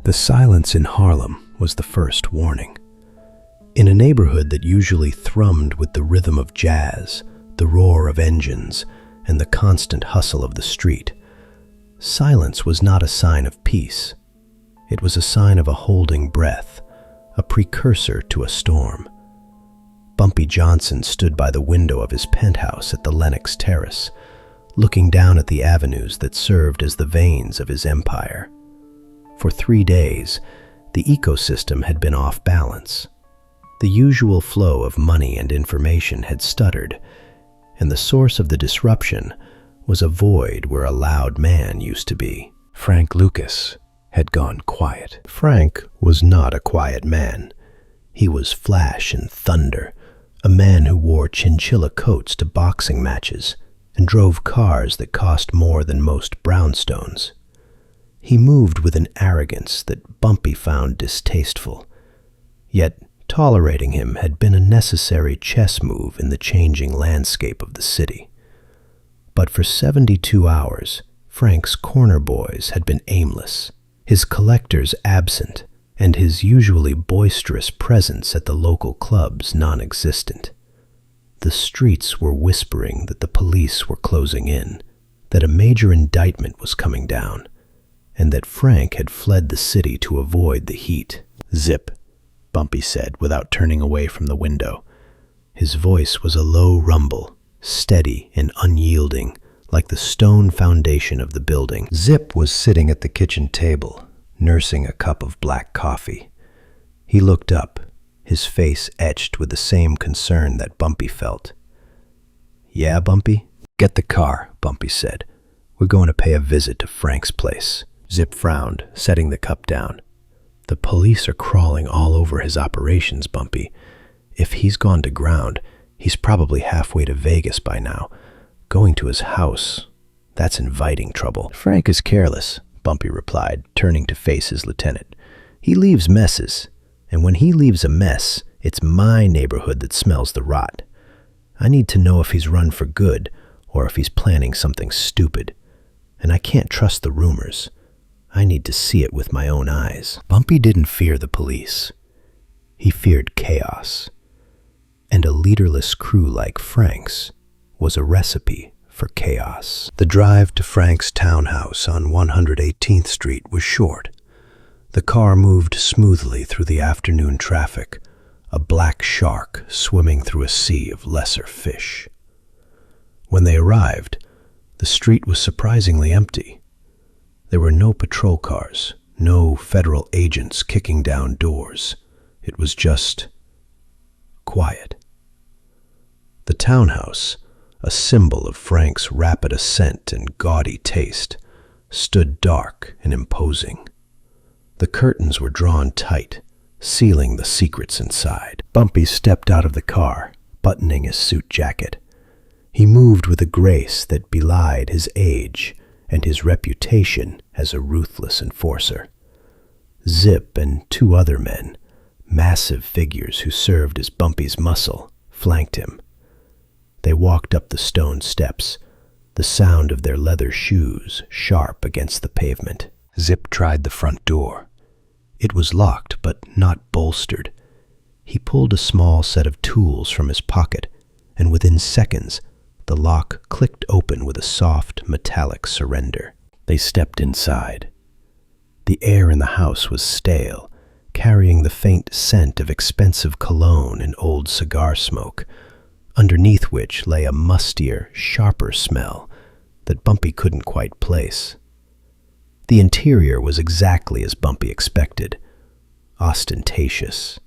The silence in Harlem was the first warning. In a neighborhood that usually thrummed with the rhythm of jazz, the roar of engines, and the constant hustle of the street, silence was not a sign of peace. It was a sign of a holding breath, a precursor to a storm. Bumpy Johnson stood by the window of his penthouse at the Lenox Terrace, looking down at the avenues that served as the veins of his empire. For 3 days, the ecosystem had been off balance. The usual flow of money and information had stuttered, and the source of the disruption was a void where a loud man used to be. Frank Lucas had gone quiet. Frank was not a quiet man. He was flash and thunder, a man who wore chinchilla coats to boxing matches and drove cars that cost more than most brownstones. He moved with an arrogance that Bumpy found distasteful, yet tolerating him had been a necessary chess move in the changing landscape of the city. But for 72 hours, Frank's corner boys had been aimless, his collectors absent, and his usually boisterous presence at the local clubs non-existent. The streets were whispering that the police were closing in, that a major indictment was coming down, and that Frank had fled the city to avoid the heat. "Zip," Bumpy said without turning away from the window. His voice was a low rumble, steady and unyielding, like the stone foundation of the building. Zip was sitting at the kitchen table, nursing a cup of black coffee. He looked up, his face etched with the same concern that Bumpy felt. "Yeah, Bumpy?" "Get the car," Bumpy said. "We're going to pay a visit to Frank's place." Zip frowned, setting the cup down. "The police are crawling all over his operations, Bumpy. If he's gone to ground, he's probably halfway to Vegas by now. Going to his house, that's inviting trouble." "Frank is careless," Bumpy replied, turning to face his lieutenant. "He leaves messes, and when he leaves a mess, it's my neighborhood that smells the rot. I need to know if he's run for good or if he's planning something stupid. And I can't trust the rumors. I need to see it with my own eyes." Bumpy didn't fear the police. He feared chaos. And a leaderless crew like Frank's was a recipe for chaos. The drive to Frank's townhouse on 118th Street was short. The car moved smoothly through the afternoon traffic, a black shark swimming through a sea of lesser fish. When they arrived, the street was surprisingly empty. There were no patrol cars, no federal agents kicking down doors. It was just quiet. The townhouse, a symbol of Frank's rapid ascent and gaudy taste, stood dark and imposing. The curtains were drawn tight, sealing the secrets inside. Bumpy stepped out of the car, buttoning his suit jacket. He moved with a grace that belied his age and his reputation as a ruthless enforcer. Zip and 2 other men, massive figures who served as Bumpy's muscle, flanked him. They walked up the stone steps, the sound of their leather shoes sharp against the pavement. Zip tried the front door. It was locked, but not bolstered. He pulled a small set of tools from his pocket, and within seconds, the lock clicked open with a soft, metallic surrender. They stepped inside. The air in the house was stale, carrying the faint scent of expensive cologne and old cigar smoke, underneath which lay a mustier, sharper smell that Bumpy couldn't quite place. The interior was exactly as Bumpy expected. Ostentatious.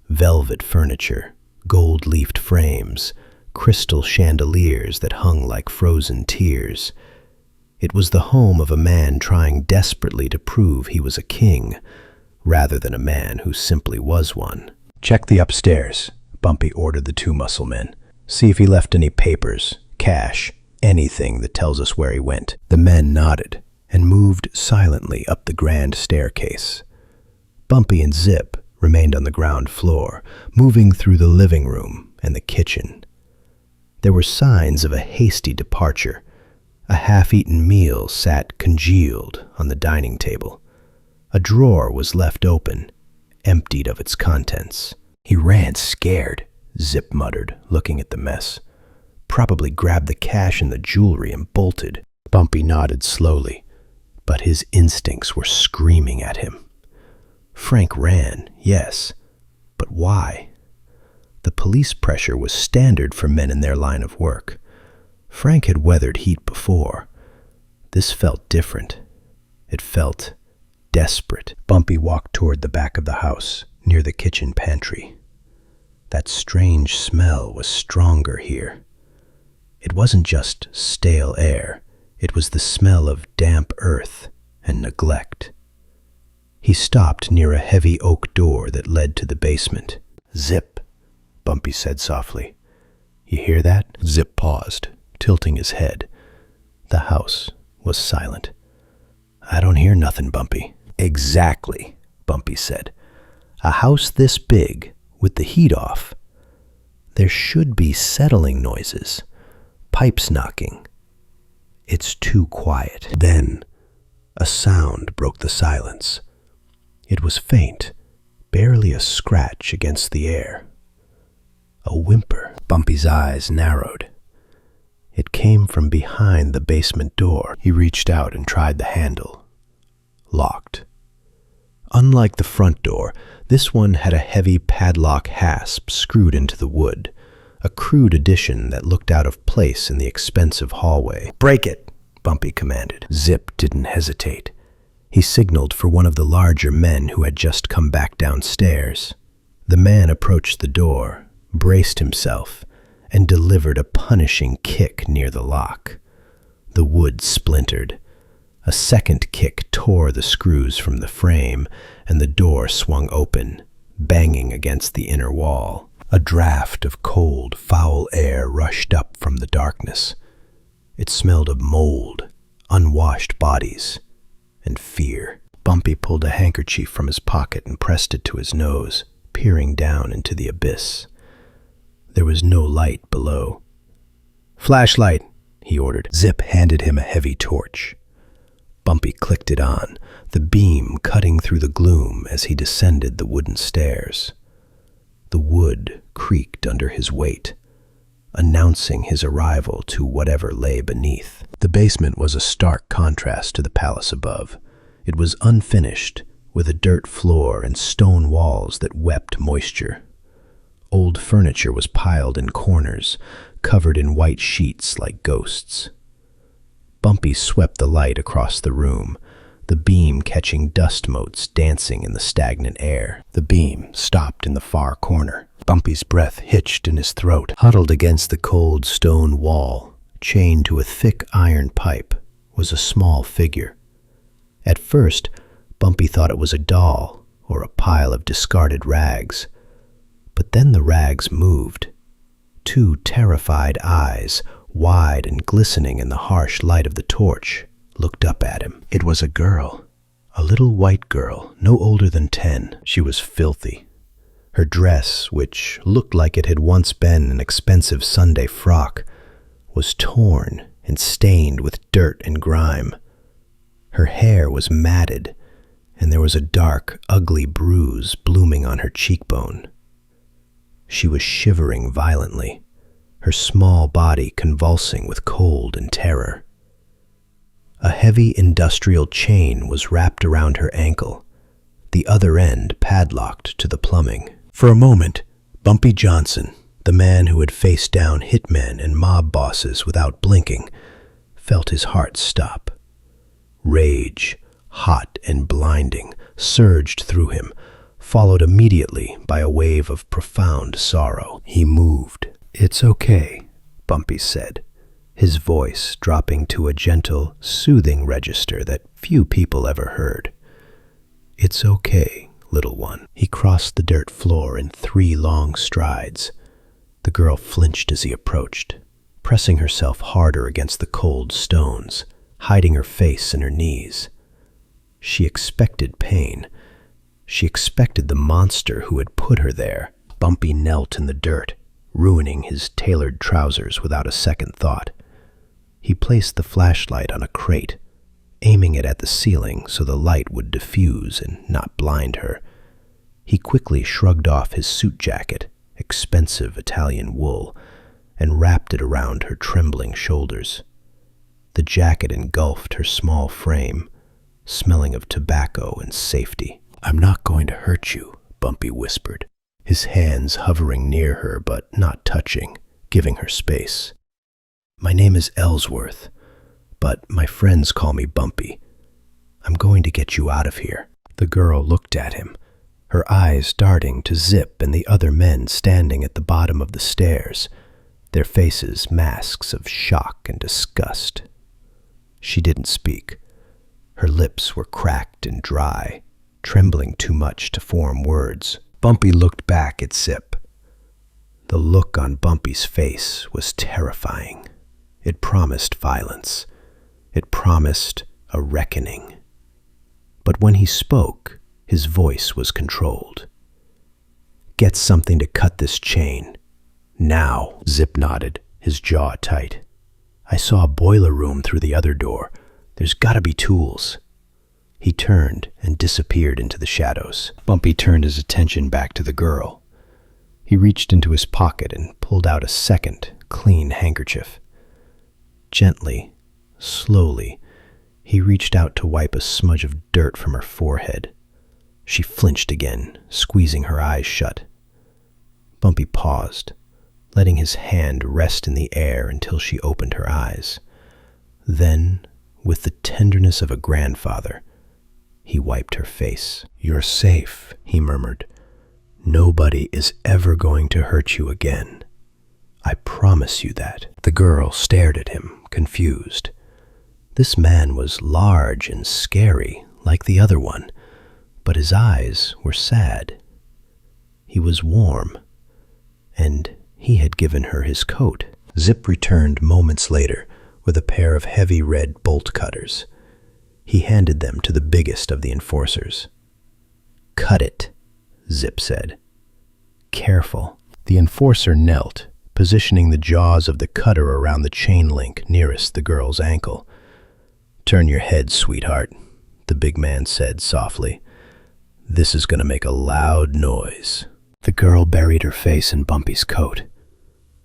Velvet furniture, gold-leafed frames, crystal chandeliers that hung like frozen tears. It was the home of a man trying desperately to prove he was a king, rather than a man who simply was one. "Check the upstairs," Bumpy ordered the 2 muscle men. "See if he left any papers, cash, anything that tells us where he went." The men nodded and moved silently up the grand staircase. Bumpy and Zip remained on the ground floor, moving through the living room and the kitchen. There were signs of a hasty departure. A half-eaten meal sat congealed on the dining table. A drawer was left open, emptied of its contents. He ran scared, Zip muttered, looking at the mess. Probably grabbed the cash and the jewelry and bolted. Bumpy nodded slowly, but his instincts were screaming at him. Frank ran, yes, but why? The police pressure was standard for men in their line of work. Frank had weathered heat before. This felt different. It felt desperate. Bumpy walked toward the back of the house, near the kitchen pantry. That strange smell was stronger here. It wasn't just stale air. It was the smell of damp earth and neglect. He stopped near a heavy oak door that led to the basement. "Zip," Bumpy said softly. "You hear that?" Zip paused, tilting his head. The house was silent. "I don't hear nothing, Bumpy." "Exactly," Bumpy said. "A house this big, with the heat off. There should be settling noises, pipes knocking. It's too quiet." Then a sound broke the silence. It was faint, barely a scratch against the air. A whimper. Bumpy's eyes narrowed. It came from behind the basement door. He reached out and tried the handle. Locked. Unlike the front door, this one had a heavy padlock hasp screwed into the wood, a crude addition that looked out of place in the expensive hallway. "Break it," Bumpy commanded. Zip didn't hesitate. He signaled for one of the larger men who had just come back downstairs. The man approached the door, braced himself, and delivered a punishing kick near the lock. The wood splintered. A second kick tore the screws from the frame, and the door swung open, banging against the inner wall. A draft of cold, foul air rushed up from the darkness. It smelled of mold, unwashed bodies, and fear. Bumpy pulled a handkerchief from his pocket and pressed it to his nose, peering down into the abyss. There was no light below. "Flashlight," he ordered. Zip handed him a heavy torch. Bumpy clicked it on, the beam cutting through the gloom as he descended the wooden stairs. The wood creaked under his weight, announcing his arrival to whatever lay beneath. The basement was a stark contrast to the palace above. It was unfinished, with a dirt floor and stone walls that wept moisture. Old furniture was piled in corners, covered in white sheets like ghosts. Bumpy swept the light across the room, the beam catching dust motes dancing in the stagnant air. The beam stopped in the far corner. Bumpy's breath hitched in his throat. Huddled against the cold stone wall, chained to a thick iron pipe, was a small figure. At first, Bumpy thought it was a doll or a pile of discarded rags. But then the rags moved. Two terrified eyes, wide and glistening in the harsh light of the torch, looked up at him. It was a girl, a little white girl, no older than 10. She was filthy. Her dress, which looked like it had once been an expensive Sunday frock, was torn and stained with dirt and grime. Her hair was matted, and there was a dark, ugly bruise blooming on her cheekbone. She was shivering violently, her small body convulsing with cold and terror. A heavy industrial chain was wrapped around her ankle, the other end padlocked to the plumbing. For a moment, Bumpy Johnson, the man who had faced down hitmen and mob bosses without blinking, felt his heart stop. Rage, hot and blinding, surged through him, followed immediately by a wave of profound sorrow. He moved. "It's okay," Bumpy said, his voice dropping to a gentle, soothing register that few people ever heard. "It's okay, little one." He crossed the dirt floor in 3 long strides. The girl flinched as he approached, pressing herself harder against the cold stones, hiding her face in her knees. She expected pain. She expected the monster who had put her there. Bumpy knelt in the dirt, ruining his tailored trousers without a second thought. He placed the flashlight on a crate, aiming it at the ceiling so the light would diffuse and not blind her. He quickly shrugged off his suit jacket, expensive Italian wool, and wrapped it around her trembling shoulders. The jacket engulfed her small frame, smelling of tobacco and safety. "I'm not going to hurt you," Bumpy whispered, his hands hovering near her but not touching, giving her space. "My name is Ellsworth, but my friends call me Bumpy. I'm going to get you out of here." The girl looked at him, her eyes darting to Zip and the other men standing at the bottom of the stairs, their faces masks of shock and disgust. She didn't speak. Her lips were cracked and dry, trembling too much to form words. Bumpy looked back at Zip. The look on Bumpy's face was terrifying. It promised violence. It promised a reckoning. But when he spoke, his voice was controlled. "Get something to cut this chain. Now." Zip nodded, his jaw tight. "I saw a boiler room through the other door. There's gotta be tools." He turned and disappeared into the shadows. Bumpy turned his attention back to the girl. He reached into his pocket and pulled out a second, clean handkerchief. Gently, slowly, he reached out to wipe a smudge of dirt from her forehead. She flinched again, squeezing her eyes shut. Bumpy paused, letting his hand rest in the air until she opened her eyes. Then, with the tenderness of a grandfather, he wiped her face. "You're safe," he murmured. "Nobody is ever going to hurt you again. I promise you that." The girl stared at him, confused. This man was large and scary, like the other one, but his eyes were sad. He was warm, and he had given her his coat. Zip returned moments later with a pair of heavy red bolt cutters. He handed them to the biggest of the enforcers. "Cut it," Zip said. "Careful." The enforcer knelt, positioning the jaws of the cutter around the chain link nearest the girl's ankle. "Turn your head, sweetheart," the big man said softly. "This is going to make a loud noise." The girl buried her face in Bumpy's coat.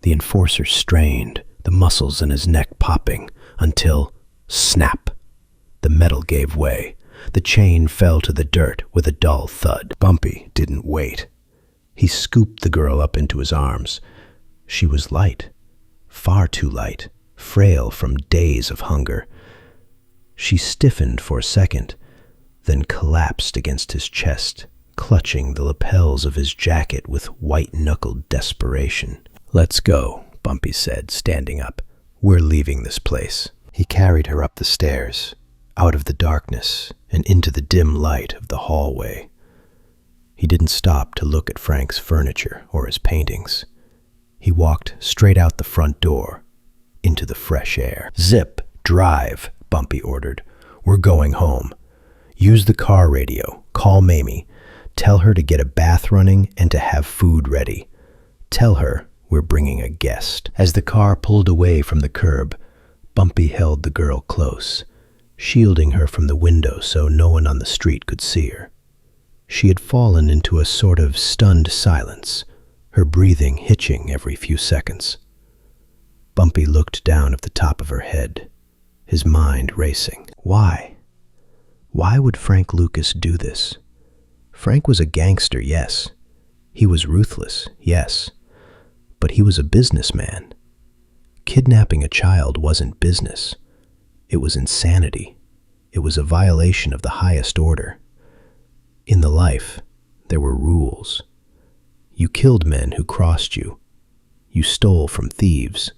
The enforcer strained, the muscles in his neck popping, until, snap, the metal gave way. The chain fell to the dirt with a dull thud. Bumpy didn't wait. He scooped the girl up into his arms. She was light, far too light, frail from days of hunger. She stiffened for a second, then collapsed against his chest, clutching the lapels of his jacket with white-knuckled desperation. "Let's go," Bumpy said, standing up. "We're leaving this place." He carried her up the stairs, out of the darkness and into the dim light of the hallway. He didn't stop to look at Frank's furniture or his paintings. He walked straight out the front door, into the fresh air. "Zip, drive," Bumpy ordered. "We're going home. Use the car radio, call Mamie, tell her to get a bath running and to have food ready. Tell her we're bringing a guest." As the car pulled away from the curb, Bumpy held the girl close, shielding her from the window so no one on the street could see her. She had fallen into a sort of stunned silence, her breathing hitching every few seconds. Bumpy looked down at the top of her head, his mind racing. Why? Why would Frank Lucas do this? Frank was a gangster, yes. He was ruthless, yes. But he was a businessman. Kidnapping a child wasn't business. It was insanity. It was a violation of the highest order. In the life, there were rules. You killed men who crossed you. You stole from thieves.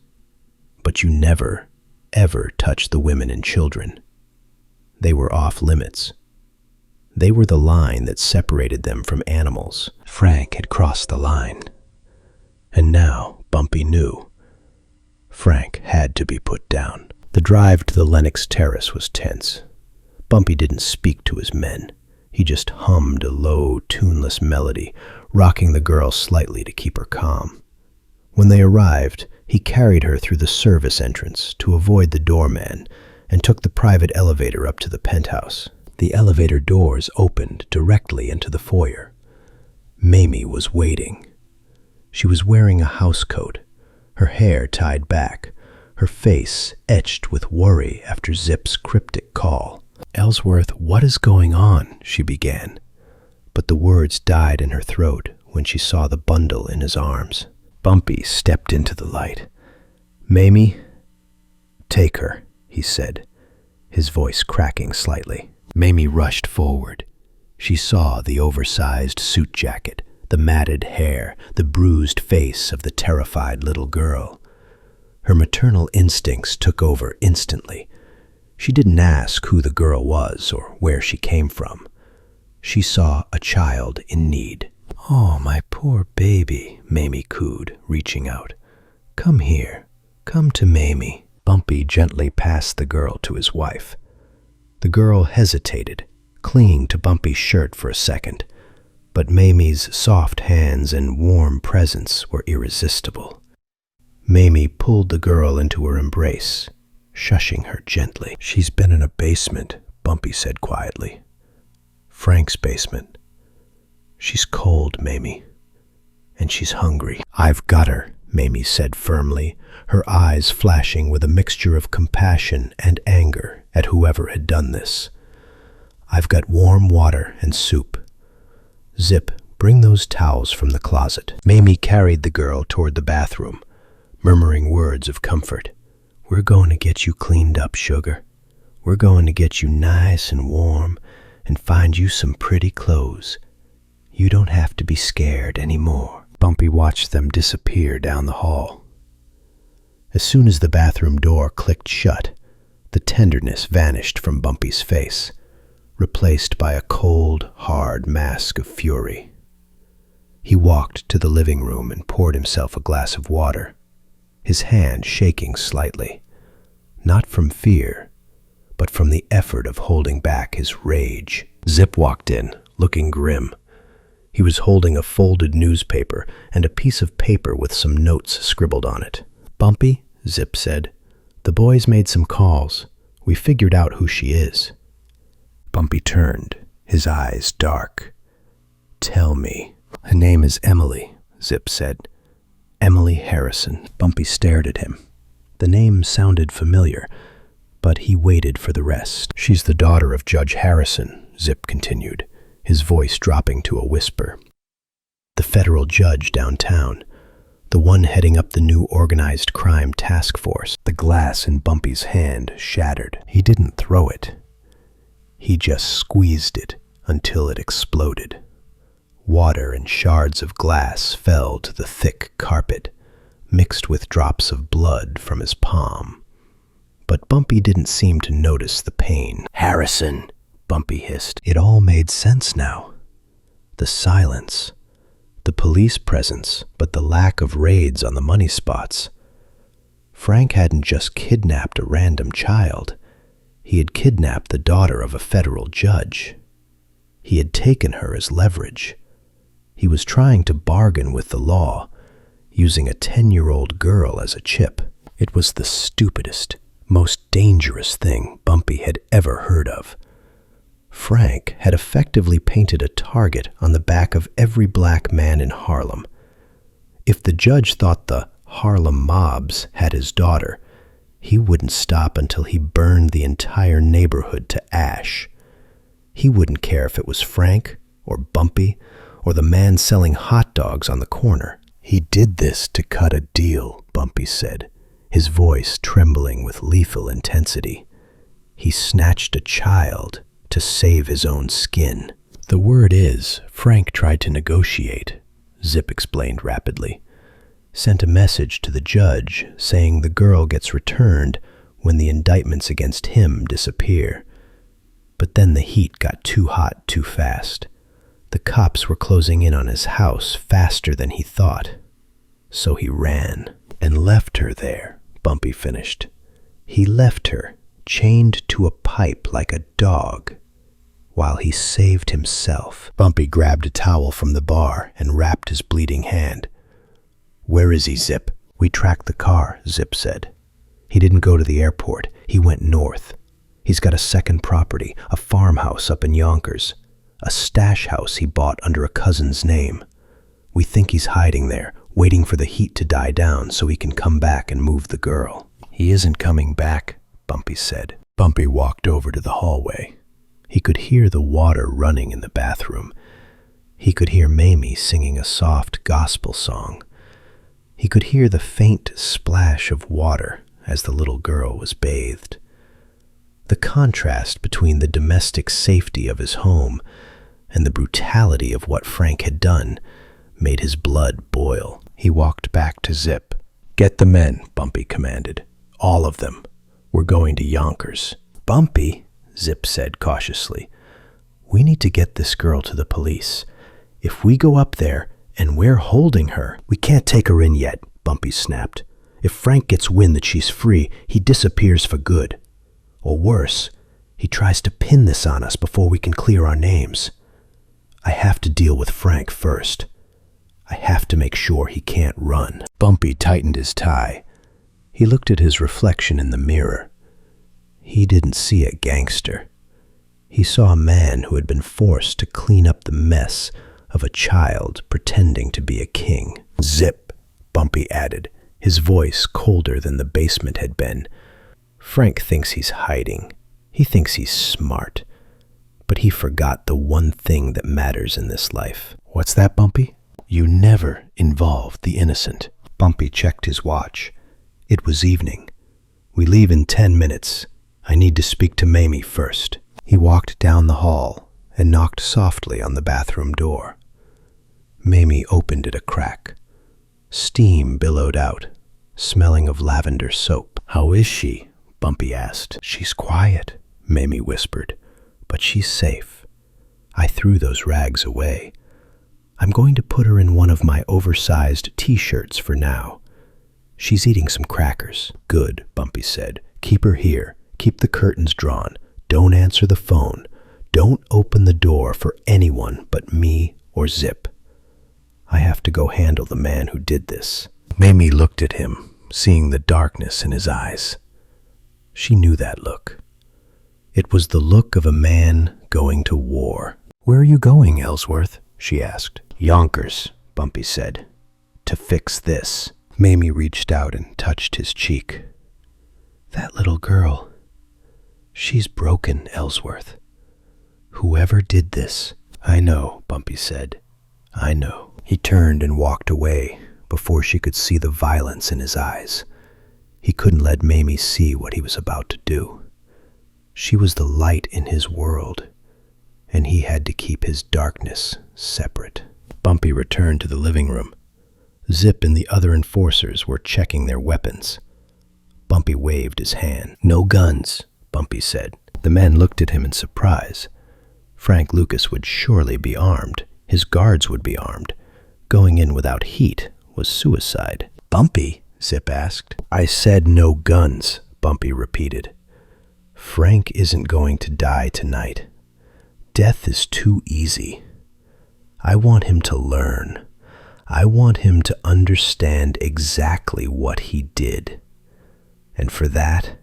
But you never, ever touched the women and children. They were off limits. They were the line that separated them from animals. Frank had crossed the line. And now, Bumpy knew. Frank had to be put down. The drive to the Lenox Terrace was tense. Bumpy didn't speak to his men. He just hummed a low, tuneless melody, rocking the girl slightly to keep her calm. When they arrived, he carried her through the service entrance to avoid the doorman and took the private elevator up to the penthouse. The elevator doors opened directly into the foyer. Mamie was waiting. She was wearing a housecoat, her hair tied back, her face etched with worry after Zip's cryptic call. "Ellsworth, what is going on?" she began, but the words died in her throat when she saw the bundle in his arms. Bumpy stepped into the light. "Mamie, take her," he said, his voice cracking slightly. Mamie rushed forward. She saw the oversized suit jacket, the matted hair, the bruised face of the terrified little girl. Her maternal instincts took over instantly. She didn't ask who the girl was or where she came from. She saw a child in need. "Oh, my poor baby," Mamie cooed, reaching out. "Come here. Come to Mamie." Bumpy gently passed the girl to his wife. The girl hesitated, clinging to Bumpy's shirt for a second, but Mamie's soft hands and warm presence were irresistible. Mamie pulled the girl into her embrace, shushing her gently. "She's been in a basement," Bumpy said quietly. "Frank's basement. She's cold, Mamie, and she's hungry." "I've got her," Mamie said firmly, her eyes flashing with a mixture of compassion and anger at whoever had done this. "I've got warm water and soup. Zip, bring those towels from the closet." Mamie carried the girl toward the bathroom, murmuring words of comfort. "We're going to get you cleaned up, sugar. We're going to get you nice and warm and find you some pretty clothes. You don't have to be scared anymore." Bumpy watched them disappear down the hall. As soon as the bathroom door clicked shut, the tenderness vanished from Bumpy's face, replaced by a cold, hard mask of fury. He walked to the living room and poured himself a glass of water, his hand shaking slightly, not from fear, but from the effort of holding back his rage. Zip walked in, looking grim. He was holding a folded newspaper and a piece of paper with some notes scribbled on it. "Bumpy," Zip said, "the boys made some calls. We figured out who she is." Bumpy turned, his eyes dark. "Tell me." "Her name is Emily," Zip said. "Emily Harrison." Bumpy stared at him. The name sounded familiar, but he waited for the rest. "She's the daughter of Judge Harrison," Zip continued, his voice dropping to a whisper. "The federal judge downtown, the one heading up the new organized crime task force." The glass in Bumpy's hand shattered. He didn't throw it. He just squeezed it until it exploded. Water and shards of glass fell to the thick carpet, mixed with drops of blood from his palm. But Bumpy didn't seem to notice the pain. "Harrison!" Bumpy hissed. It all made sense now. The silence, the police presence, but the lack of raids on the money spots. Frank hadn't just kidnapped a random child. He had kidnapped the daughter of a federal judge. He had taken her as leverage. He was trying to bargain with the law, using a 10-year-old girl as a chip. It was the stupidest, most dangerous thing Bumpy had ever heard of. Frank had effectively painted a target on the back of every black man in Harlem. If the judge thought the Harlem mobs had his daughter, he wouldn't stop until he burned the entire neighborhood to ash. He wouldn't care if it was Frank or Bumpy or the man selling hot dogs on the corner. "He did this to cut a deal," Bumpy said, his voice trembling with lethal intensity. "He snatched a child to save his own skin." "The word is, Frank tried to negotiate," Zip explained rapidly. "Sent a message to the judge saying the girl gets returned when the indictments against him disappear. But then the heat got too hot too fast. The cops were closing in on his house faster than he thought. So he ran and left her there," Bumpy finished. "He left her chained to a pipe like a dog, while he saved himself." Bumpy grabbed a towel from the bar and wrapped his bleeding hand. "Where is he, Zip?" "We tracked the car," Zip said. He didn't go to the airport. He went north. He's got a second property, a farmhouse up in Yonkers, a stash house he bought under a cousin's name. We think he's hiding there, waiting for the heat to die down so he can come back and move the girl. He isn't coming back, Bumpy said. Bumpy walked over to the hallway. He could hear the water running in the bathroom. He could hear Mamie singing a soft gospel song. He could hear the faint splash of water as the little girl was bathed. The contrast between the domestic safety of his home and the brutality of what Frank had done made his blood boil. He walked back to Zip. "Get the men," Bumpy commanded. "All of them. We're going to Yonkers." "Bumpy," Zip said cautiously, "we need to get this girl to the police. If we go up there and we're holding her—" "We can't take her in yet," Bumpy snapped. "If Frank gets wind that she's free, he disappears for good. Or worse, he tries to pin this on us before we can clear our names. I have to deal with Frank first. I have to make sure he can't run." Bumpy tightened his tie. He looked at his reflection in the mirror. He didn't see a gangster. He saw a man who had been forced to clean up the mess of a child pretending to be a king. "Zip," Bumpy added, his voice colder than the basement had been. "Frank thinks he's hiding. He thinks he's smart. But he forgot the one thing that matters in this life." "What's that, Bumpy?" "You never involve the innocent." Bumpy checked his watch. It was evening. "We leave in 10 minutes. I need to speak to Mamie first." He walked down the hall and knocked softly on the bathroom door. Mamie opened it a crack. Steam billowed out, smelling of lavender soap. "How is she?" Bumpy asked. "She's quiet," Mamie whispered, "but she's safe. I threw those rags away. I'm going to put her in one of my oversized t-shirts for now. She's eating some crackers." "Good," Bumpy said. "Keep her here. Keep the curtains drawn. Don't answer the phone. Don't open the door for anyone but me or Zip. I have to go handle the man who did this." Mamie looked at him, seeing the darkness in his eyes. She knew that look. It was the look of a man going to war. "Where are you going, Ellsworth?" she asked. "Yonkers," Bumpy said. "To fix this." Mamie reached out and touched his cheek. "That little girl, she's broken, Ellsworth. Whoever did this—" "I know," Bumpy said. "I know." He turned and walked away before she could see the violence in his eyes. He couldn't let Mamie see what he was about to do. She was the light in his world, and he had to keep his darkness separate. Bumpy returned to the living room. Zip and the other enforcers were checking their weapons. Bumpy waved his hand. "No guns," Bumpy said. The men looked at him in surprise. Frank Lucas would surely be armed. His guards would be armed. Going in without heat was suicide. "Bumpy?" Zip asked. "I said no guns," Bumpy repeated. "Frank isn't going to die tonight. Death is too easy. I want him to learn. I want him to understand exactly what he did. And for that,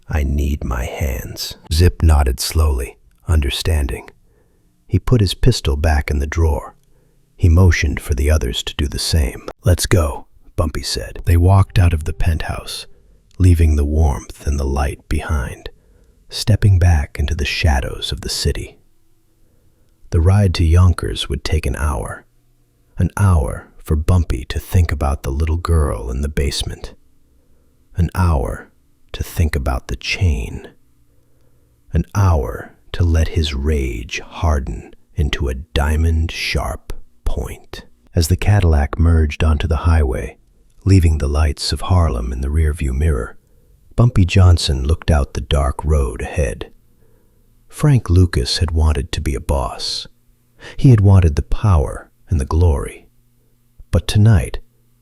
I need my hands." Zip nodded slowly, understanding. He put his pistol back in the drawer. He motioned for the others to do the same. "Let's go," Bumpy said. They walked out of the penthouse, leaving the warmth and the light behind, stepping back into the shadows of the city. The ride to Yonkers would take an hour for Bumpy to think about the little girl in the basement, an hour to think about the chain, an hour to let his rage harden into a diamond-sharp point. As the Cadillac merged onto the highway, leaving the lights of Harlem in the rearview mirror, Bumpy Johnson looked out the dark road ahead. Frank Lucas had wanted to be a boss. He had wanted the power and the glory. But tonight,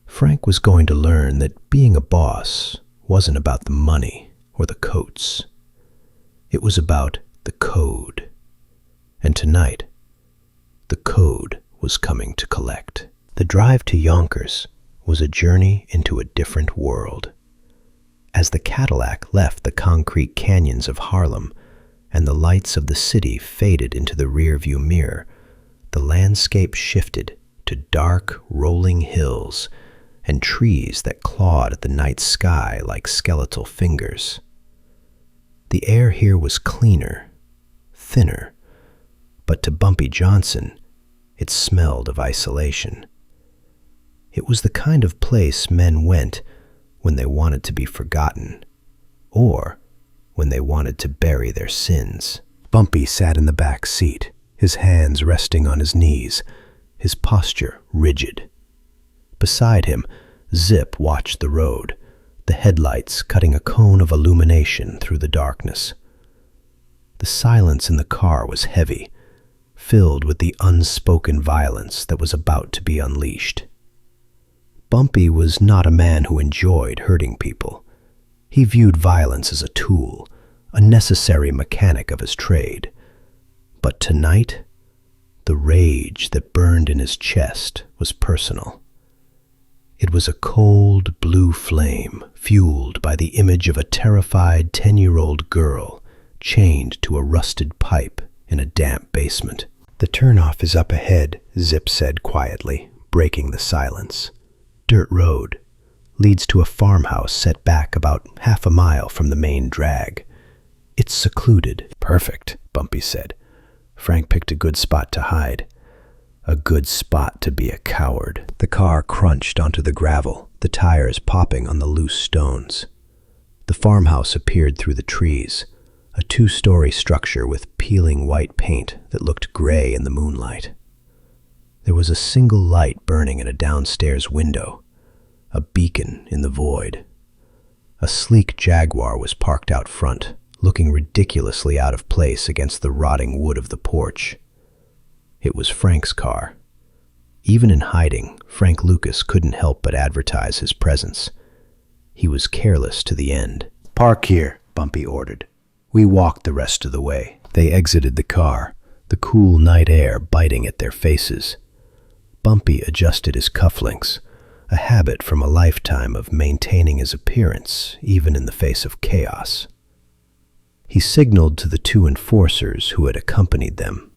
Frank was going to learn that being a boss wasn't about the money or the coats. It was about the code. And tonight, the code was coming to collect. The drive to Yonkers was a journey into a different world. As the Cadillac left the concrete canyons of Harlem and the lights of the city faded into the rearview mirror, the landscape shifted to dark, rolling hills and trees that clawed at the night sky like skeletal fingers. The air here was cleaner, thinner, but to Bumpy Johnson, it smelled of isolation. It was the kind of place men went when they wanted to be forgotten, or when they wanted to bury their sins. Bumpy sat in the back seat, his hands resting on his knees, his posture rigid. Beside him, Zip watched the road, the headlights cutting a cone of illumination through the darkness. The silence in the car was heavy, filled with the unspoken violence that was about to be unleashed. Bumpy was not a man who enjoyed hurting people. He viewed violence as a tool, a necessary mechanic of his trade. But tonight, the rage that burned in his chest was personal. It was a cold blue flame fueled by the image of a terrified 10-year-old girl chained to a rusted pipe in a damp basement. "The turnoff is up ahead," Zip said quietly, breaking the silence. "Dirt road. Leads to a farmhouse set back about half a mile from the main drag. It's secluded." "Perfect," Bumpy said. "Frank picked a good spot to hide. A good spot to be a coward." The car crunched onto the gravel, the tires popping on the loose stones. The farmhouse appeared through the trees, a 2-story structure with peeling white paint that looked gray in the moonlight. There was a single light burning in a downstairs window, a beacon in the void. A sleek Jaguar was parked out front, looking ridiculously out of place against the rotting wood of the porch. It was Frank's car. Even in hiding, Frank Lucas couldn't help but advertise his presence. He was careless to the end. "Park here," Bumpy ordered. We walked the rest of the way. They exited the car, the cool night air biting at their faces. Bumpy adjusted his cufflinks, a habit from a lifetime of maintaining his appearance, even in the face of chaos. He signaled to the 2 enforcers who had accompanied them.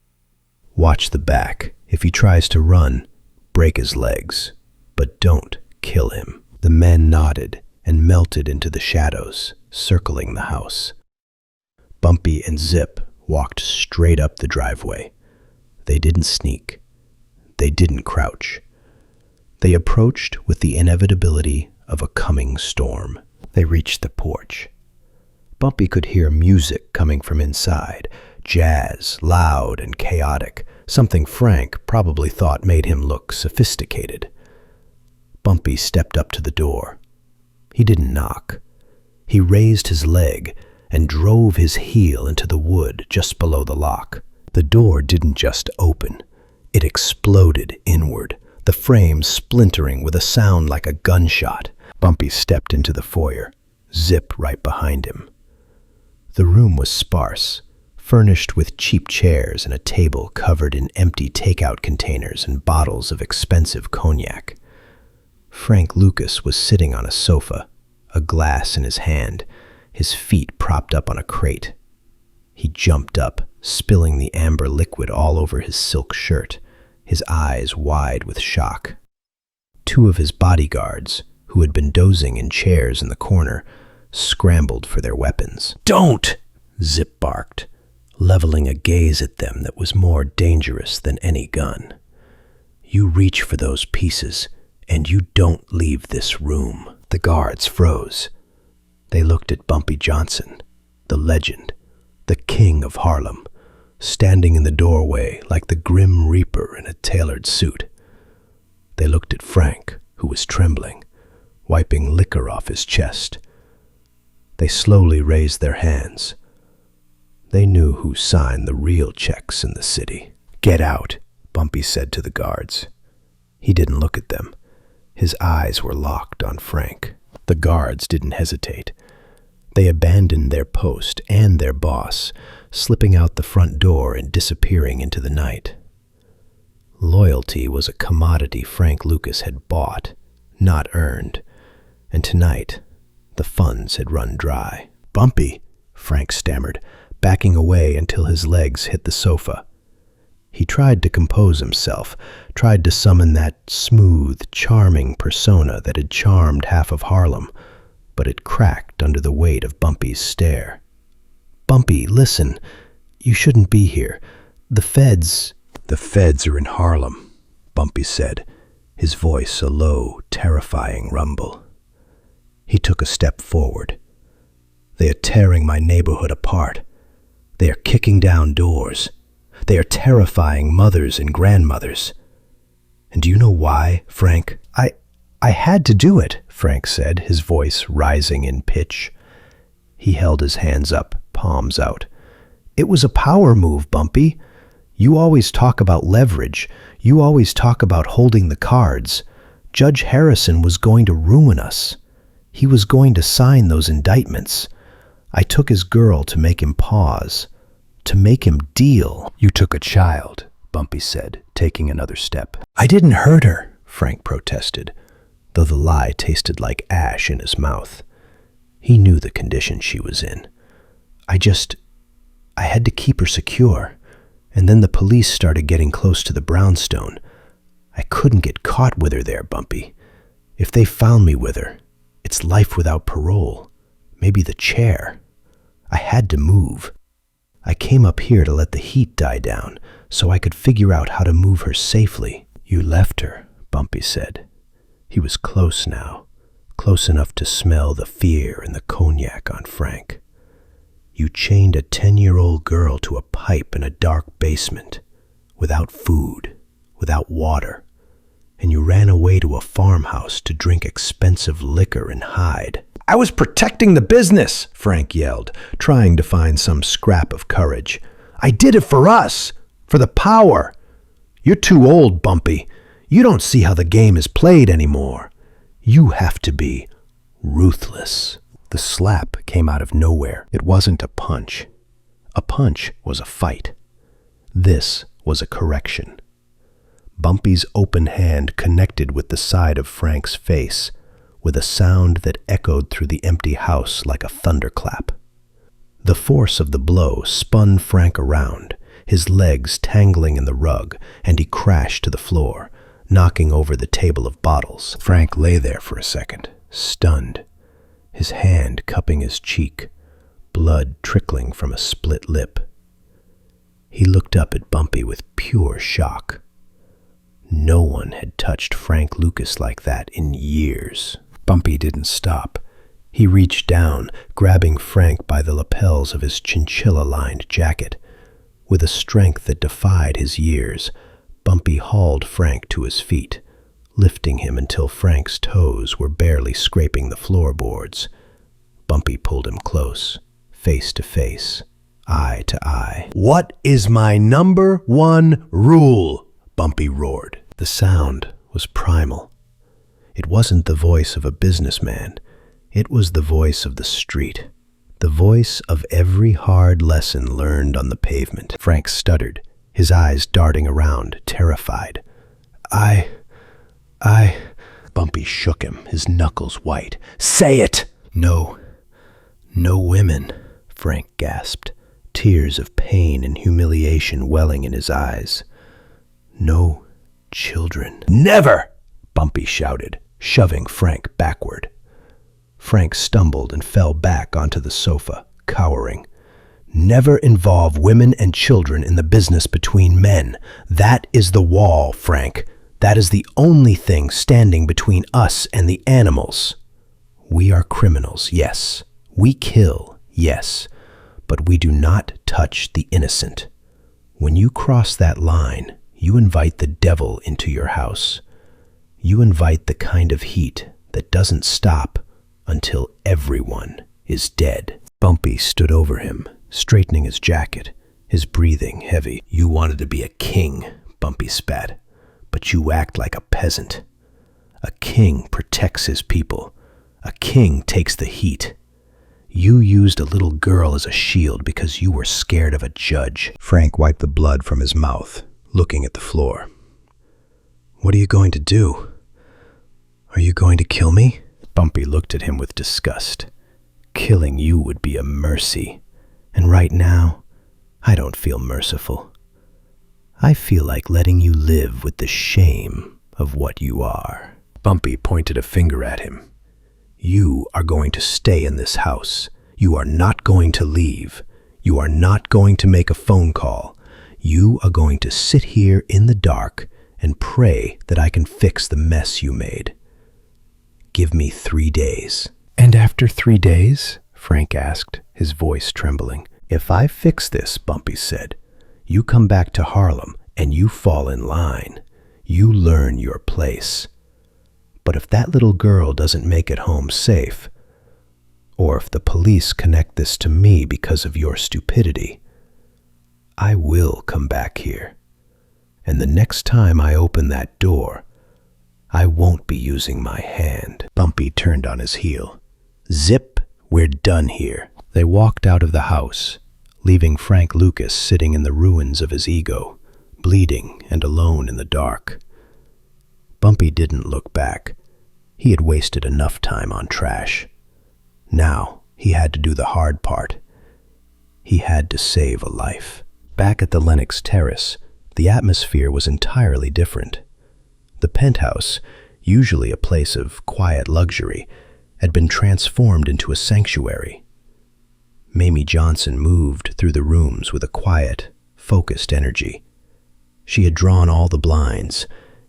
"Watch the back. If he tries to run, break his legs, but don't kill him." The men nodded and melted into the shadows, circling the house. Bumpy and Zip walked straight up the driveway. They didn't sneak. They didn't crouch. They approached with the inevitability of a coming storm. They reached the porch. Bumpy could hear music coming from inside, jazz, loud and chaotic, something Frank probably thought made him look sophisticated. Bumpy stepped up to the door. He didn't knock. He raised his leg and drove his heel into the wood just below the lock. The door didn't just open. It exploded inward, the frame splintering with a sound like a gunshot. Bumpy stepped into the foyer, Zip right behind him. The room was sparse, furnished with cheap chairs and a table covered in empty takeout containers and bottles of expensive cognac. Frank Lucas was sitting on a sofa, a glass in his hand, his feet propped up on a crate. He jumped up, spilling the amber liquid all over his silk shirt, his eyes wide with shock. 2 of his bodyguards, who had been dozing in chairs in the corner, scrambled for their weapons. "Don't!" Zip barked, leveling a gaze at them that was more dangerous than any gun. "You reach for those pieces, and you don't leave this room." The guards froze. They looked at Bumpy Johnson, the legend, the king of Harlem, standing in the doorway like the Grim Reaper in a tailored suit. They looked at Frank, who was trembling, wiping liquor off his chest. They slowly raised their hands. They knew who signed the real checks in the city. "Get out," Bumpy said to the guards. He didn't look at them. His eyes were locked on Frank. The guards didn't hesitate. They abandoned their post and their boss, slipping out the front door and disappearing into the night. Loyalty was a commodity Frank Lucas had bought, not earned, and tonight, The funds had run dry. "Bumpy," Frank stammered, backing away until his legs hit the sofa. He tried to compose himself, tried to summon that smooth, charming persona that had charmed half of Harlem, but it cracked under the weight of Bumpy's stare. "Bumpy, listen. You shouldn't be here. The feds..." "The feds are in Harlem," Bumpy said, his voice a low, terrifying rumble. He took a step forward. "They are tearing my neighborhood apart. They are kicking down doors. They are terrifying mothers and grandmothers. And do you know why, Frank?" I had to do it," Frank said, his voice rising in pitch. He held his hands up, palms out. "It was a power move, Bumpy. You always talk about leverage. You always talk about holding the cards. Judge Harrison was going to ruin us. He was going to sign those indictments. I took his girl to make him pause, to make him deal." "You took a child," Bumpy said, taking another step. "I didn't hurt her," Frank protested, though the lie tasted like ash in his mouth. He knew the condition she was in. I had to keep her secure, and then the police started getting close to the brownstone. I couldn't get caught with her there, Bumpy. If they found me with her, it's life without parole, maybe the chair. I had to move. I came up here to let the heat die down so I could figure out how to move her safely." "You left her," Bumpy said. He was close now, close enough to smell the fear and the cognac on Frank. "You chained a 10-year-old girl to a pipe in a dark basement, without food, without water, and you ran away to a farmhouse to drink expensive liquor and hide." "I was protecting the business," Frank yelled, trying to find some scrap of courage. "I did it for us, for the power. You're too old, Bumpy. You don't see how the game is played anymore. You have to be ruthless." The slap came out of nowhere. It wasn't a punch. A punch was a fight. This was a correction. Bumpy's open hand connected with the side of Frank's face, with a sound that echoed through the empty house like a thunderclap. The force of the blow spun Frank around, his legs tangling in the rug, and he crashed to the floor, knocking over the table of bottles. Frank lay there for a second, stunned, his hand cupping his cheek, blood trickling from a split lip. He looked up at Bumpy with pure shock. No one had touched Frank Lucas like that in years. Bumpy didn't stop. He reached down, grabbing Frank by the lapels of his chinchilla-lined jacket. With a strength that defied his years, Bumpy hauled Frank to his feet, lifting him until Frank's toes were barely scraping the floorboards. Bumpy pulled him close, face to face, eye to eye. "What is my number one rule?" Bumpy roared. The sound was primal. It wasn't the voice of a businessman. It was the voice of the street, the voice of every hard lesson learned on the pavement. Frank stuttered, his eyes darting around, terrified. I... Bumpy shook him, his knuckles white. "Say it!" No women," Frank gasped, tears of pain and humiliation welling in his eyes. "No children." "Never!" Bumpy shouted, shoving Frank backward. Frank stumbled and fell back onto the sofa, cowering. "Never involve women and children in the business between men. That is the wall, Frank. That is the only thing standing between us and the animals. We are criminals, yes. We kill, yes. But we do not touch the innocent. When you cross that line, you invite the devil into your house. You invite the kind of heat that doesn't stop until everyone is dead." Bumpy stood over him, straightening his jacket, his breathing heavy. "You wanted to be a king," Bumpy spat, "but you act like a peasant. A king protects his people. A king takes the heat. You used a little girl as a shield because you were scared of a judge." Frank wiped the blood from his mouth, looking at the floor. "What are you going to do? Are you going to kill me?" Bumpy looked at him with disgust. Killing you would be a mercy. And right now, I don't feel merciful. I feel like letting you live with the shame of what you are. Bumpy pointed a finger at him. You are going to stay in this house. You are not going to leave. You are not going to make a phone call. You are going to sit here in the dark and pray that I can fix the mess you made. Give me 3 days. And after 3 days? Frank asked, his voice trembling. If I fix this, Bumpy said, you come back to Harlem and you fall in line. You learn your place. But if that little girl doesn't make it home safe, or if the police connect this to me because of your stupidity, I will come back here. And the next time I open that door, I won't be using my hand. Bumpy turned on his heel. Zip, we're done here. They walked out of the house, leaving Frank Lucas sitting in the ruins of his ego, bleeding and alone in the dark. Bumpy didn't look back. He had wasted enough time on trash. Now he had to do the hard part. He had to save a life. Back at the Lenox Terrace, the atmosphere was entirely different. The penthouse, usually a place of quiet luxury, had been transformed into a sanctuary. Mamie Johnson moved through the rooms with a quiet, focused energy. She had drawn all the blinds,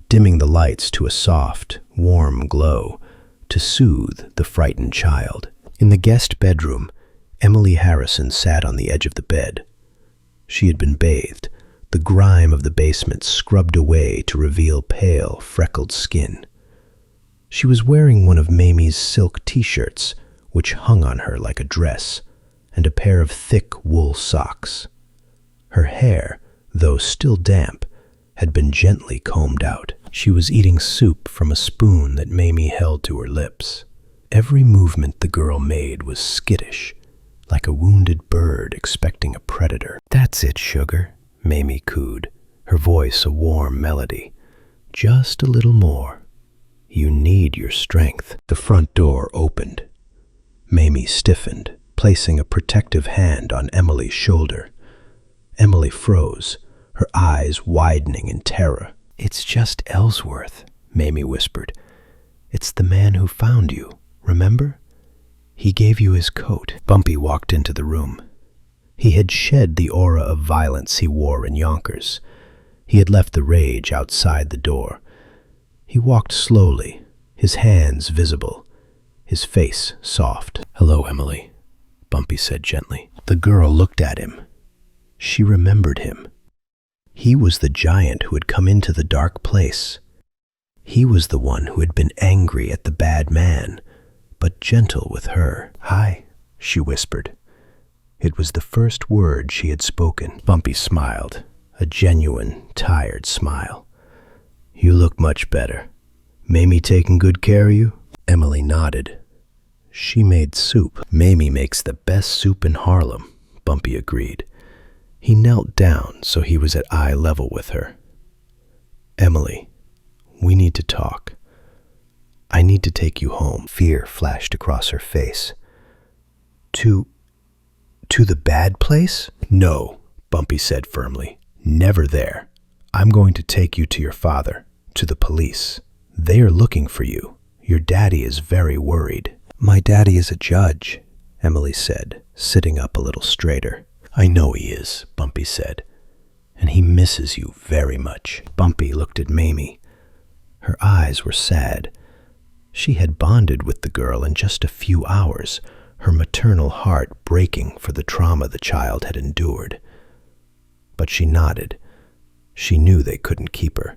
dimming the lights to a soft, warm glow to soothe the frightened child. In the guest bedroom, Emily Harrison sat on the edge of the bed. She had been bathed, the grime of the basement scrubbed away to reveal pale, freckled skin. She was wearing one of Mamie's silk t-shirts, which hung on her like a dress, and a pair of thick wool socks. Her hair, though still damp, had been gently combed out. She was eating soup from a spoon that Mamie held to her lips. Every movement the girl made was skittish, like a wounded bird expecting a predator. That's it, sugar, Mamie cooed, her voice a warm melody. Just a little more. You need your strength. The front door opened. Mamie stiffened, placing a protective hand on Emily's shoulder. Emily froze, her eyes widening in terror. It's just Ellsworth, Mamie whispered. It's the man who found you, remember? He gave you his coat. Bumpy walked into the room. He had shed the aura of violence he wore in Yonkers. He had left the rage outside the door. He walked slowly, his hands visible, his face soft. Hello, Emily, Bumpy said gently. The girl looked at him. She remembered him. He was the giant who had come into the dark place. He was the one who had been angry at the bad man, but gentle with her. Hi, she whispered. It was the first word she had spoken. Bumpy smiled, a genuine, tired smile. You look much better. Mamie taking good care of you? Emily nodded. She made soup. Mamie makes the best soup in Harlem, Bumpy agreed. He knelt down so he was at eye level with her. Emily, we need to talk. I need to take you home. Fear flashed across her face. To the bad place? No, Bumpy said firmly. Never there. I'm going to take you to your father, to the police. They are looking for you. Your daddy is very worried. My daddy is a judge, Emily said, sitting up a little straighter. I know he is, Bumpy said, and he misses you very much. Bumpy looked at Mamie. Her eyes were sad. She had bonded with the girl in just a few hours, her maternal heart breaking for the trauma the child had endured. But she nodded. She knew they couldn't keep her.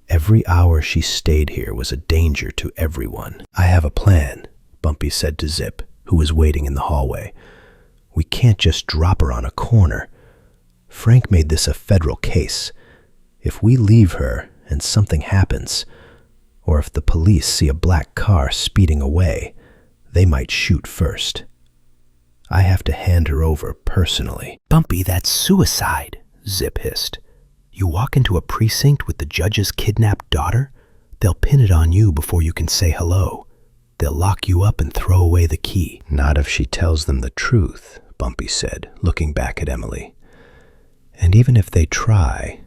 Every hour she stayed here was a danger to everyone. I have a plan, Bumpy said to Zip, who was waiting in the hallway. We can't just drop her on a corner. Frank made this a federal case. If we leave her and something happens, or if the police see a black car speeding away, they might shoot first. I have to hand her over personally. Bumpy, that's suicide, Zip hissed. You walk into a precinct with the judge's kidnapped daughter, they'll pin it on you before you can say hello. they'll lock you up and throw away the key. Not if she tells them the truth, Bumpy said, looking back at Emily. And even if they try,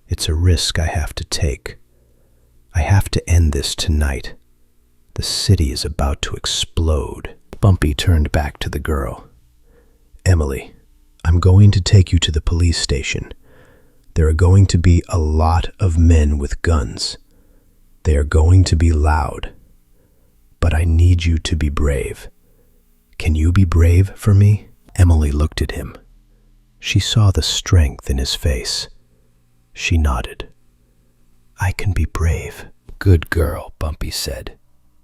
it's a risk I have to take. I have to end this tonight. The city is about to explode. Bumpy turned back to the girl. Emily, I'm going to take you to the police station. There are going to be a lot of men with guns. They are going to be loud. But I need you to be brave. Can you be brave for me? Emily looked at him. She saw the strength in his face. She nodded. I can be brave. Good girl, Bumpy said.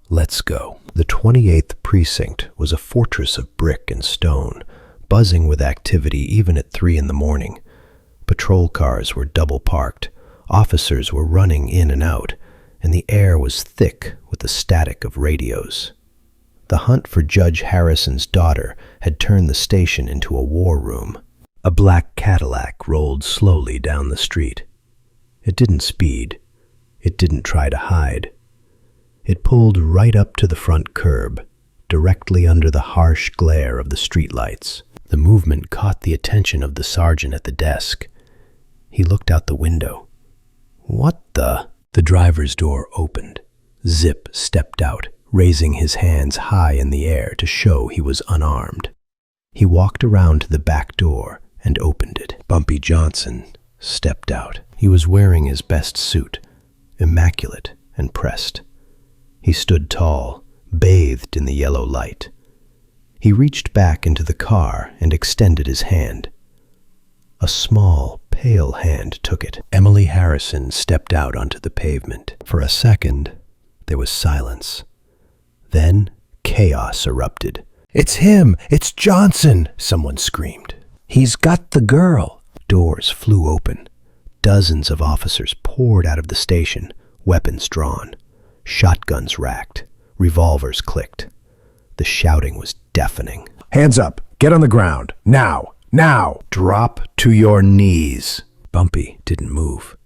Let's go. The 28th precinct was a fortress of brick and stone, buzzing with activity even at 3 in the morning. Patrol cars were double parked, officers were running in and out, and the air was thick with the static of radios. The hunt for Judge Harrison's daughter had turned the station into a war room. A black Cadillac rolled slowly down the street. It didn't speed. It didn't try to hide. It pulled right up to the front curb, directly under the harsh glare of the streetlights. The movement caught the attention of the sergeant at the desk. He looked out the window. What the? The driver's door opened. Zip stepped out, raising his hands high in the air to show he was unarmed. He walked around to the back door and opened it. Bumpy Johnson stepped out. He was wearing his best suit, immaculate and pressed. He stood tall, bathed in the yellow light. He reached back into the car and extended his hand. A small, pale hand took it. Emily Harrison stepped out onto the pavement. For a second, there was silence. Then, chaos erupted. "It's him! It's Johnson!" someone screamed. "He's got the girl!" Doors flew open. Dozens of officers poured out of the station, weapons drawn. Shotguns racked. Revolvers clicked. The shouting was deafening. "Hands up! Get on the ground! Now! Now! Drop to your knees!" Bumpy didn't move.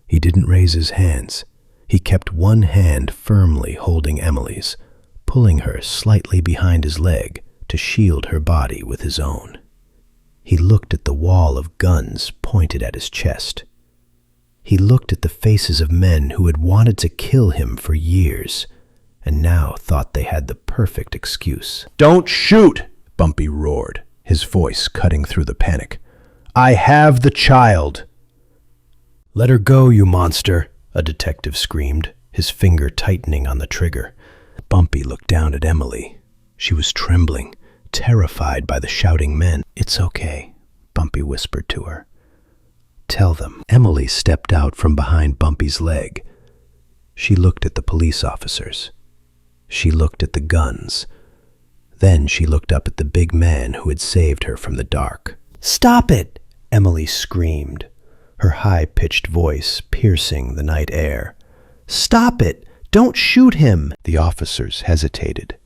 He didn't raise his hands. He kept one hand firmly holding Emily's, pulling her slightly behind his leg to shield her body with his own. He looked at the wall of guns pointed at his chest. He looked at the faces of men who had wanted to kill him for years, and now thought they had the perfect excuse. "Don't shoot!" Bumpy roared, his voice cutting through the panic. "I have the child!" "Let her go, you monster!" a detective screamed, his finger tightening on the trigger. Bumpy looked down at Emily. She was trembling, terrified by the shouting men. "It's okay," Bumpy whispered to her. "Tell them." Emily stepped out from behind Bumpy's leg. She looked at the police officers. She looked at the guns. Then she looked up at the big man who had saved her from the dark. "Stop it!" Emily screamed, her high-pitched voice piercing the night air. "Stop it! Don't shoot him!" The officers hesitated.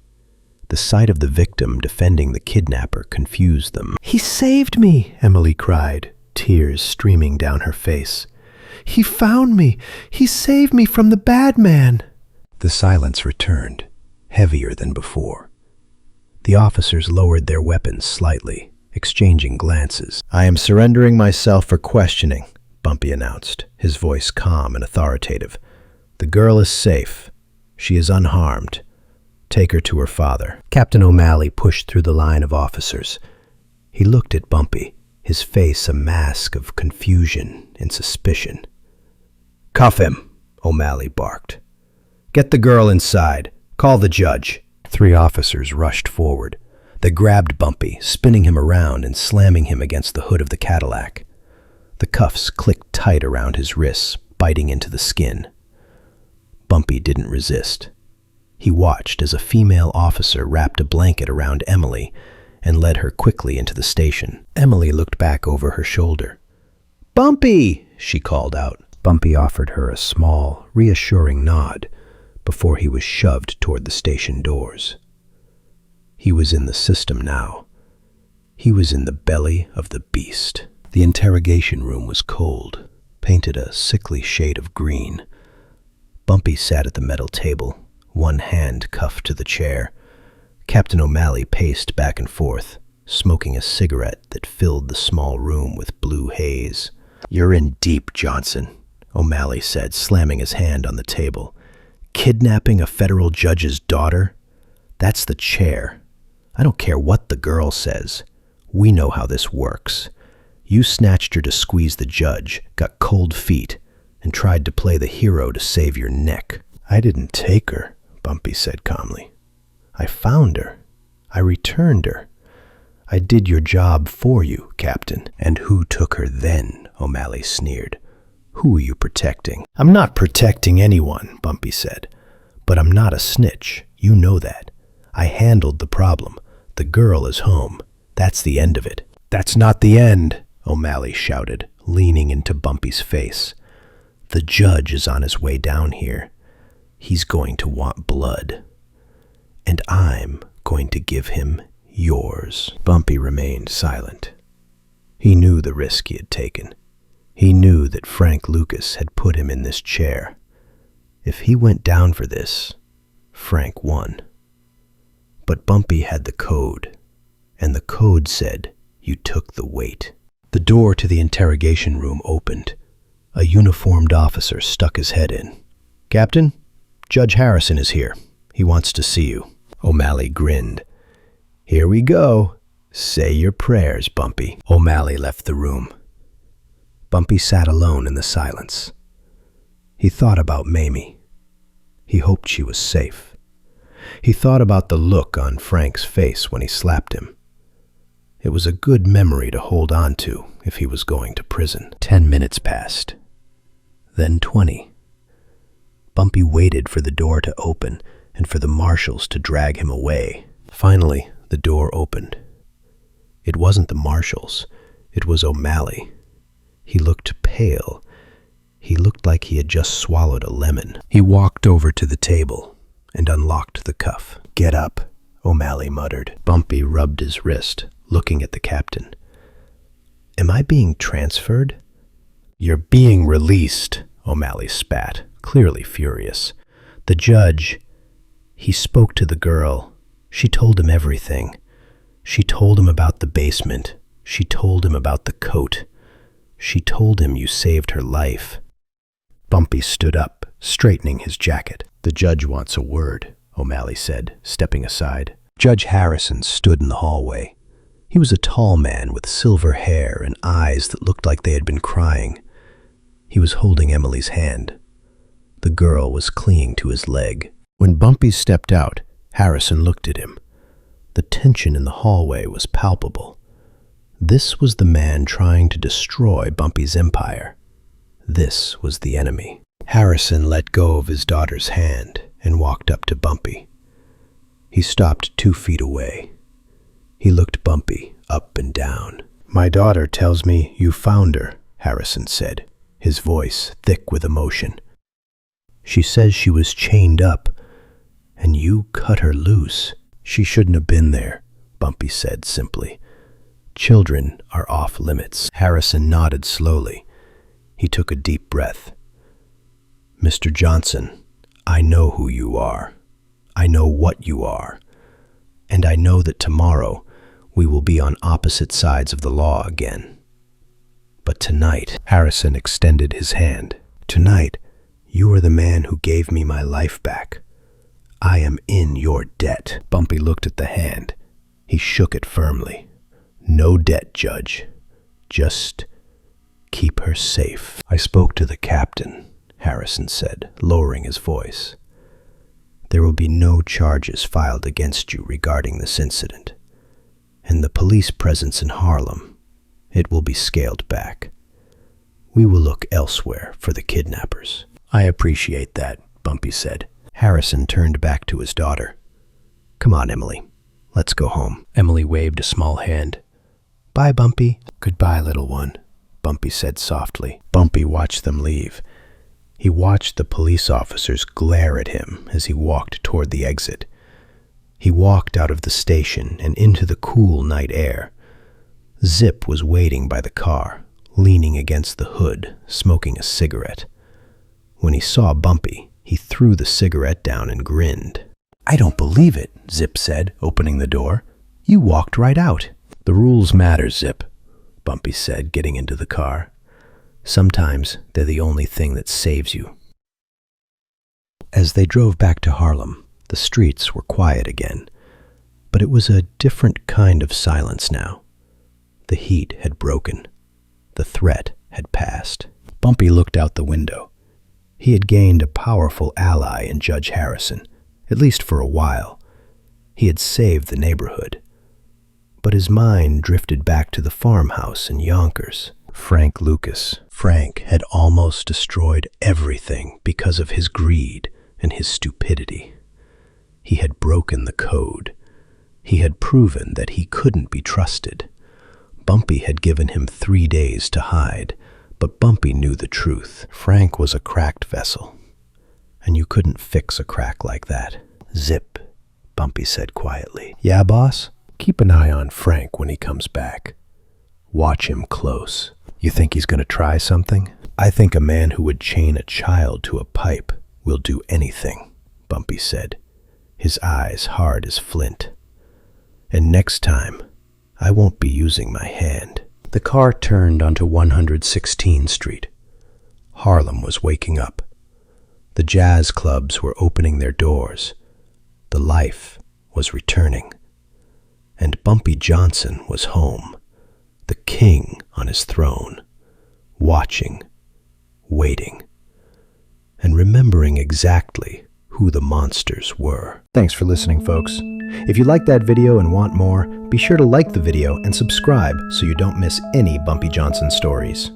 The sight of the victim defending the kidnapper confused them. "He saved me!" Emily cried, tears streaming down her face. "He found me! He saved me from the bad man!" The silence returned, heavier than before. The officers lowered their weapons slightly, exchanging glances. "I am surrendering myself for questioning," Bumpy announced, his voice calm and authoritative. "The girl is safe. She is unharmed. Take her to her father." Captain O'Malley pushed through the line of officers. He looked at Bumpy, his face a mask of confusion and suspicion. "Cuff him," O'Malley barked. "Get the girl inside. Call the judge." 3 officers rushed forward. They grabbed Bumpy, spinning him around and slamming him against the hood of the Cadillac. The cuffs clicked tight around his wrists, biting into the skin. Bumpy didn't resist. He watched as a female officer wrapped a blanket around Emily and led her quickly into the station. Emily looked back over her shoulder. "Bumpy!" she called out. Bumpy offered her a small, reassuring nod before he was shoved toward the station doors. He was in the system now. He was in the belly of the beast. The interrogation room was cold, painted a sickly shade of green. Bumpy sat at the metal table, one hand cuffed to the chair. Captain O'Malley paced back and forth, smoking a cigarette that filled the small room with blue haze. "You're in deep, Johnson," O'Malley said, slamming his hand on the table. "Kidnapping a federal judge's daughter? That's the chair. I don't care what the girl says. We know how this works. You snatched her to squeeze the judge, got cold feet, and tried to play the hero to save your neck." "I didn't take her," Bumpy said calmly. "I found her. I returned her. I did your job for you, Captain." "And who took her then?" O'Malley sneered. "Who are you protecting?" "I'm not protecting anyone," Bumpy said. "But I'm not a snitch. You know that. I handled the problem. The girl is home. That's the end of it." "That's not the end," O'Malley shouted, leaning into Bumpy's face. "The judge is on his way down here. He's going to want blood. And I'm going to give him yours." Bumpy remained silent. He knew the risk he had taken. He knew that Frank Lucas had put him in this chair. If he went down for this, Frank won. But Bumpy had the code, and the code said you took the weight. The door to the interrogation room opened. A uniformed officer stuck his head in. "Captain, Judge Harrison is here. He wants to see you." O'Malley grinned. "Here we go. Say your prayers, Bumpy." O'Malley left the room. Bumpy sat alone in the silence. He thought about Mamie. He hoped she was safe. He thought about the look on Frank's face when he slapped him. It was a good memory to hold on to if he was going to prison. 10 minutes passed. Then 20. Bumpy waited for the door to open and for the marshals to drag him away. Finally, the door opened. It wasn't the marshals. It was O'Malley. He looked pale. He looked like he had just swallowed a lemon. He walked over to the table and unlocked the cuff. "Get up," O'Malley muttered. Bumpy rubbed his wrist, looking at the captain. "Am I being transferred?" "You're being released," O'Malley spat, clearly furious. "The judge, he spoke to the girl. She told him everything. She told him about the basement. She told him about the coat. She told him you saved her life." Bumpy stood up, straightening his jacket. "The judge wants a word," O'Malley said, stepping aside. Judge Harrison stood in the hallway. He was a tall man with silver hair and eyes that looked like they had been crying. He was holding Emily's hand. The girl was clinging to his leg. When Bumpy stepped out, Harrison looked at him. The tension in the hallway was palpable. This was the man trying to destroy Bumpy's empire. This was the enemy. Harrison let go of his daughter's hand and walked up to Bumpy. He stopped 2 feet away. He looked Bumpy up and down. "My daughter tells me you found her," Harrison said, his voice thick with emotion. "She says she was chained up, and you cut her loose." "She shouldn't have been there," Bumpy said simply. "Children are off limits." Harrison nodded slowly. He took a deep breath. "Mr. Johnson, I know who you are. I know what you are. And I know that tomorrow we will be on opposite sides of the law again. But tonight," Harrison extended his hand, "tonight, you are the man who gave me my life back. I am in your debt." Bumpy looked at the hand. He shook it firmly. "No debt, Judge. Just keep her safe." "I spoke to the captain," Harrison said, lowering his voice. "There will be no charges filed against you regarding this incident. And the police presence in Harlem, it will be scaled back. We will look elsewhere for the kidnappers." "I appreciate that," Bumpy said. Harrison turned back to his daughter. "Come on, Emily. Let's go home." Emily waved a small hand. "Bye, Bumpy." "Goodbye, little one," Bumpy said softly. Bumpy watched them leave. He watched the police officers glare at him as he walked toward the exit. He walked out of the station and into the cool night air. Zip was waiting by the car, leaning against the hood, smoking a cigarette. When he saw Bumpy, He threw the cigarette down and grinned. "I don't believe it," Zip said, opening the door. "You walked right out." "The rules matter, Zip," Bumpy said, getting into the car. "Sometimes they're the only thing that saves you." As they drove back to Harlem, the streets were quiet again, but it was a different kind of silence now. The heat had broken. The threat had passed. Bumpy looked out the window. He had gained a powerful ally in Judge Harrison, at least for a while. He had saved the neighborhood. But his mind drifted back to the farmhouse in Yonkers. Frank Lucas. Frank had almost destroyed everything because of his greed and his stupidity. He had broken the code. He had proven that he couldn't be trusted. Bumpy had given him 3 days to hide, but Bumpy knew the truth. Frank was a cracked vessel, and you couldn't fix a crack like that. "Zip," Bumpy said quietly. "Yeah, boss? Keep an eye on Frank when he comes back. Watch him close. You think he's going to try something?" "I think a man who would chain a child to a pipe will do anything," Bumpy said, his eyes hard as flint. "And next time, I won't be using my hand." The car turned onto 116th Street. Harlem was waking up. The jazz clubs were opening their doors. The life was returning. And Bumpy Johnson was home, the king on his throne, watching, waiting, and remembering exactly who the monsters were. Thanks for listening, folks. If you liked that video and want more, be sure to like the video and subscribe so you don't miss any Bumpy Johnson stories.